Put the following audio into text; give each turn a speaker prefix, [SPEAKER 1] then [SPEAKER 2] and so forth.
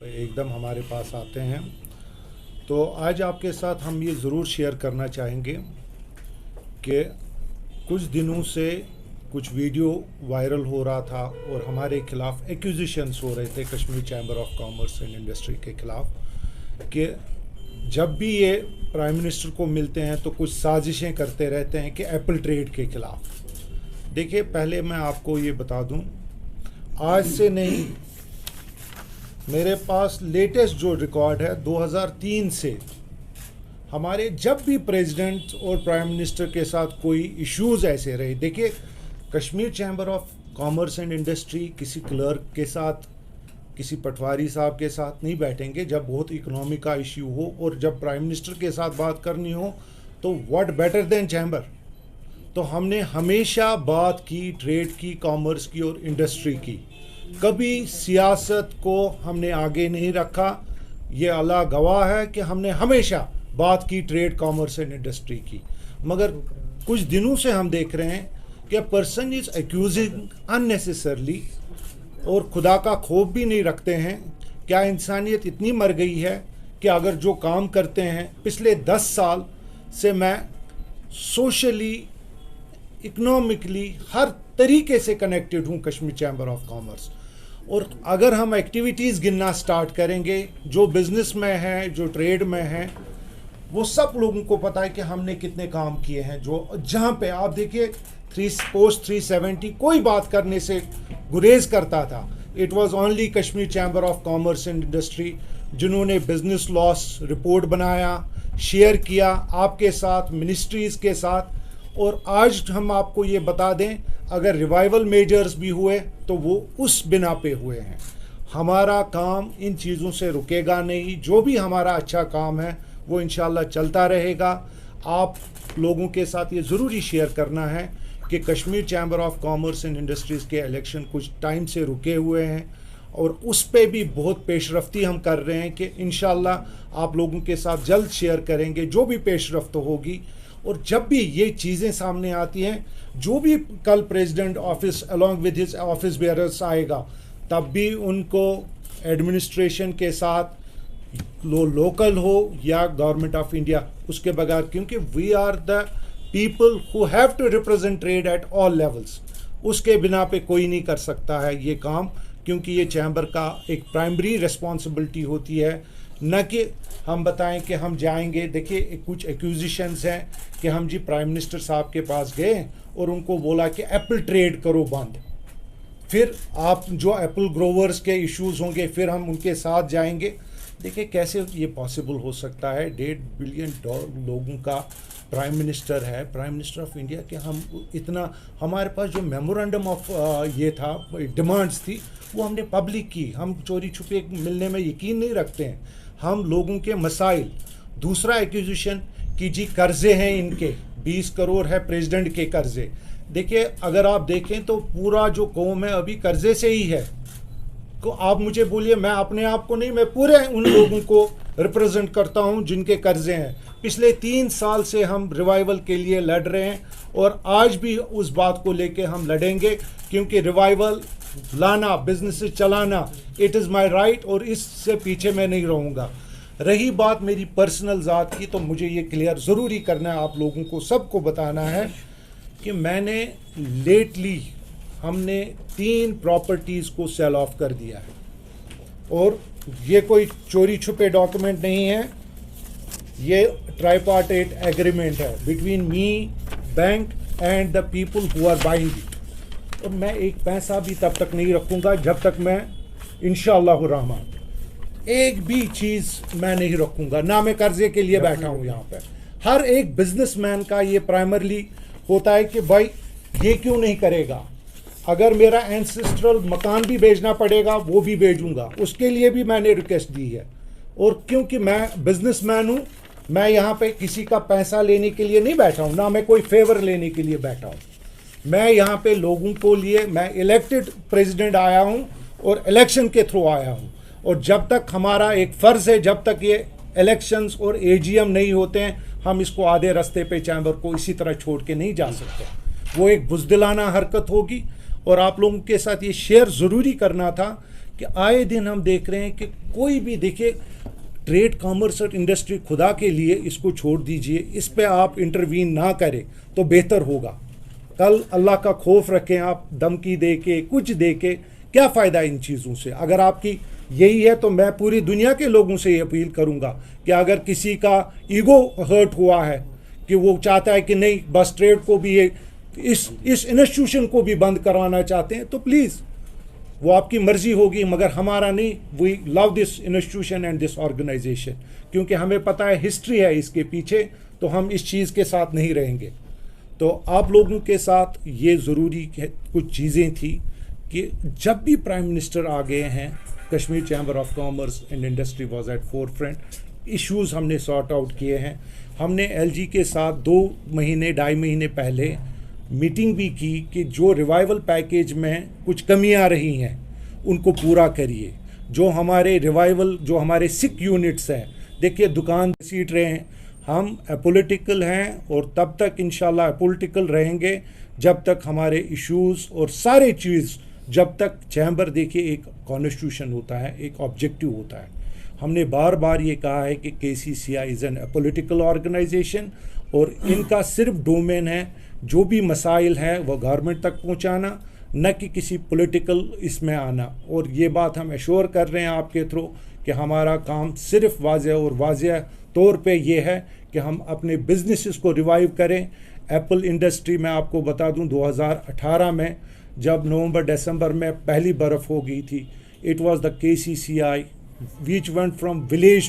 [SPEAKER 1] एकदम हमारे पास आते हैं। तो आज आपके साथ हम ये ज़रूर शेयर करना चाहेंगे कि कुछ दिनों से कुछ वीडियो वायरल हो रहा था और हमारे खिलाफ एक्यूजिशंस हो रहे थे Kashmir chamber of commerce and industry के खिलाफ कि जब भी ये प्राइम मिनिस्टर को मिलते हैं तो कुछ साजिशें करते रहते हैं कि एप्पल ट्रेड के खिलाफ। देखिए, पहले मैं आपको ये बता दूं, आज से नहीं, मेरे पास लेटेस्ट जो रिकॉर्ड है 2003 से हमारे जब भी प्रेसिडेंट और प्राइम मिनिस्टर के साथ कोई इश्यूज़ ऐसे रहे। देखिए, Kashmir chamber of commerce and industry किसी क्लर्क के साथ, किसी पटवारी साहब के साथ नहीं बैठेंगे जब बहुत इकोनॉमी का इश्यू हो, और जब प्राइम मिनिस्टर के साथ बात करनी हो तो व्हाट बेटर देन चैम्बर। तो हमने हमेशा बात की ट्रेड की, कॉमर्स की और इंडस्ट्री की। कभी सियासत को हमने आगे नहीं रखा। ये अल्लाह गवाह है कि हमने हमेशा बात की ट्रेड, कॉमर्स एंड इंडस्ट्री की। मगर कुछ दिनों से हम देख रहे हैं कि पर्सन इज एक्यूजिंग अननेसेसरली और खुदा का खौफ भी नहीं रखते हैं। क्या इंसानियत इतनी मर गई है कि अगर जो काम करते हैं, पिछले 10 साल से मैं सोशली, इकोनॉमिकली हर तरीके से कनेक्टेड हूँ कश्मीर चैम्बर ऑफ कॉमर्स। और अगर हम एक्टिविटीज़ गिनना स्टार्ट करेंगे, जो बिज़नेस में है, जो ट्रेड में है, वो सब लोगों को पता है कि हमने कितने काम किए हैं। जो जहाँ पे आप देखिए पोस्ट 370 कोई बात करने से गुरेज करता था। It was only Kashmir chamber of commerce and industry जिन्होंने बिजनेस लॉस रिपोर्ट बनाया, शेयर किया आपके साथ, मिनिस्ट्रीज़ के साथ। और आज हम आपको ये बता दें, अगर रिवाइवल मेजर्स भी हुए तो वो उस बिना पे हुए हैं। हमारा काम इन चीज़ों से रुकेगा नहीं। जो भी हमारा अच्छा काम है वो इंशाल्लाह चलता रहेगा। आप लोगों के साथ ये ज़रूरी शेयर करना है कि Kashmir chamber of commerce and industries के इलेक्शन कुछ टाइम से रुके हुए हैं और उस पे भी बहुत पेशरफ्ती हम कर रहे हैं कि इंशाल्लाह आप लोगों के साथ जल्द शेयर करेंगे जो भी पेशरफ्त होगी। और जब भी ये चीज़ें सामने आती हैं, जो भी कल president office along with his office bearers आएगा, तब भी उनको एडमिनिस्ट्रेशन के साथ लोकल हो या गवर्नमेंट ऑफ इंडिया, उसके बगैर, क्योंकि we are the people who have to represent trade at all levels, उसके बिना पे कोई नहीं कर सकता है ये काम, क्योंकि ये चैम्बर का एक प्राइमरी रिस्पॉन्सिबिलिटी होती है। न कि हम बताएं कि हम जाएंगे। देखिए, कुछ एक्यूजिशंस हैं कि हम जी प्राइम मिनिस्टर साहब के पास गए और उनको बोला कि एप्पल ट्रेड करो बंद, फिर आप जो एप्पल ग्रोवर्स के इश्यूज़ होंगे फिर हम उनके साथ जाएंगे। देखिए, कैसे ये पॉसिबल हो सकता है? 1.5 बिलियन लोगों का प्राइम मिनिस्टर है, प्राइम मिनिस्टर ऑफ इंडिया, कि हम इतना, हमारे पास जो मेमोरेंडम ऑफ ये था, डिमांड्स थी, वो हमने पब्लिक की। हम चोरी छुपे मिलने में यकीन नहीं रखते हैं, हम लोगों के मसाइल। दूसरा एक्विजिशन कि जी कर्जे हैं इनके 20 करोड़ है प्रेसिडेंट के कर्जे। देखिए, अगर आप देखें तो पूरा जो कौम है अभी कर्जे से ही है। तो आप मुझे बोलिए, मैं अपने आप को नहीं, मैं पूरे उन लोगों को रिप्रेजेंट करता हूं जिनके कर्जे हैं। पिछले 3 साल से हम रिवाइवल के लिए लड़ रहे हैं और आज भी उस बात को लेके हम लड़ेंगे, क्योंकि रिवाइवल लाना, बिजनेस चलाना, इट इज़ माय राइट, और इससे पीछे मैं नहीं रहूँगा। रही बात मेरी पर्सनल ज़ात की, तो मुझे ये क्लियर ज़रूरी करना है, आप लोगों को सबको बताना है कि मैंने लेटली, हमने 3 प्रॉपर्टीज़ को सेल ऑफ कर दिया है। और ये कोई चोरी छुपे डॉक्यूमेंट नहीं है, ये ट्राइपार्टेट एग्रीमेंट है between me, bank and the people who are buying it. और मैं एक पैसा भी तब तक नहीं रखूँगा जब तक मैं, इंशाअल्लाह रहमान, एक भी चीज़ मैं नहीं रखूँगा। ना मैं कर्जे के लिए बैठा हूँ यहाँ पर। हर एक बिजनेसमैन का ये प्राइमरली होता है कि भाई ये क्यों नहीं करेगा। अगर मेरा एंसेस्ट्रल मकान भी बेचना पड़ेगा वो भी बेचूंगा, उसके लिए भी मैंने रिक्वेस्ट दी है। और क्योंकि मैं बिजनेसमैन हूँ, मैं यहाँ पे किसी का पैसा लेने के लिए नहीं बैठा हूँ, ना मैं कोई फेवर लेने के लिए बैठा हूँ। मैं यहाँ पे लोगों को लिए, मैं इलेक्टेड प्रेसिडेंट आया हूँ और इलेक्शन के थ्रू आया हूँ। और जब तक हमारा एक फ़र्ज़ है, जब तक ये इलेक्शंस और AGM नहीं होते हैं, हम इसको आधे रास्ते पे चैम्बर को इसी तरह छोड़ के नहीं जा सकते। वो एक बुज़दिलाना हरकत होगी। और आप लोगों के साथ ये शेयर ज़रूरी करना था کہ آئے دن ہم دیکھ رہے ہیں کہ کوئی بھی دیکھیے ٹریڈ کامرس اور انڈسٹری خدا کے لیے اس کو چھوڑ دیجئے، اس پہ آپ انٹروین نہ کریں تو بہتر ہوگا. کل اللہ کا خوف رکھیں، آپ دھمکی دے کے کچھ دے کے کیا فائدہ ان چیزوں سے؟ اگر آپ کی یہی ہے تو میں پوری دنیا کے لوگوں سے یہ اپیل کروں گا کہ اگر کسی کا ایگو ہرٹ ہوا ہے کہ وہ چاہتا ہے کہ نہیں بس ٹریڈ کو بھی اس انسٹیٹیوشن کو بھی بند کروانا چاہتے ہیں تو پلیز وہ آپ کی مرضی ہوگی، مگر ہمارا نہیں. We love this institution and this organization, کیونکہ ہمیں پتہ ہے ہسٹری ہے اس کے پیچھے، تو ہم اس چیز کے ساتھ نہیں رہیں گے. تو آپ لوگوں کے ساتھ یہ ضروری کچھ چیزیں تھیں کہ جب بھی پرائم منسٹر آ گئے ہیں، Kashmir chamber of commerce and industry was at forefront. Issues ہم نے سارٹ آؤٹ کیے ہیں. ہم نے ایل جی کے ساتھ 2-2.5 مہینے پہلے میٹنگ بھی کی کہ جو ریوائول پیکیج میں کچھ کمیاں رہی ہیں ان کو پورا کریے. جو ہمارے ریوائول جو ہمارے سک یونٹس ہیں، دیکھیے دکان سیٹ رہے ہیں، ہم اپولیٹیکل ہیں اور تب تک انشاءاللہ اپولیٹیکل رہیں گے جب تک ہمارے ایشوز اور سارے چیز، جب تک چیمبر دیکھیے ایک کانسٹیٹیوشن ہوتا ہے، ایک آبجیکٹو ہوتا ہے. ہم نے بار بار یہ کہا ہے کہ KCCI is an political organization اور ان کا صرف ڈومین ہے جو بھی مسائل ہیں وہ گورنمنٹ تک پہنچانا، نہ کہ کسی پولیٹیکل اس میں آنا. اور یہ بات ہم ایشور کر رہے ہیں آپ کے تھرو کہ ہمارا کام صرف واضح اور واضح طور پہ یہ ہے کہ ہم اپنے بزنسز کو ریوائیو کریں. ایپل انڈسٹری میں آپ کو بتا دوں 2018 میں جب نومبر-دسمبر میں پہلی برف ہو گئی تھی، it was the KCCI which went from village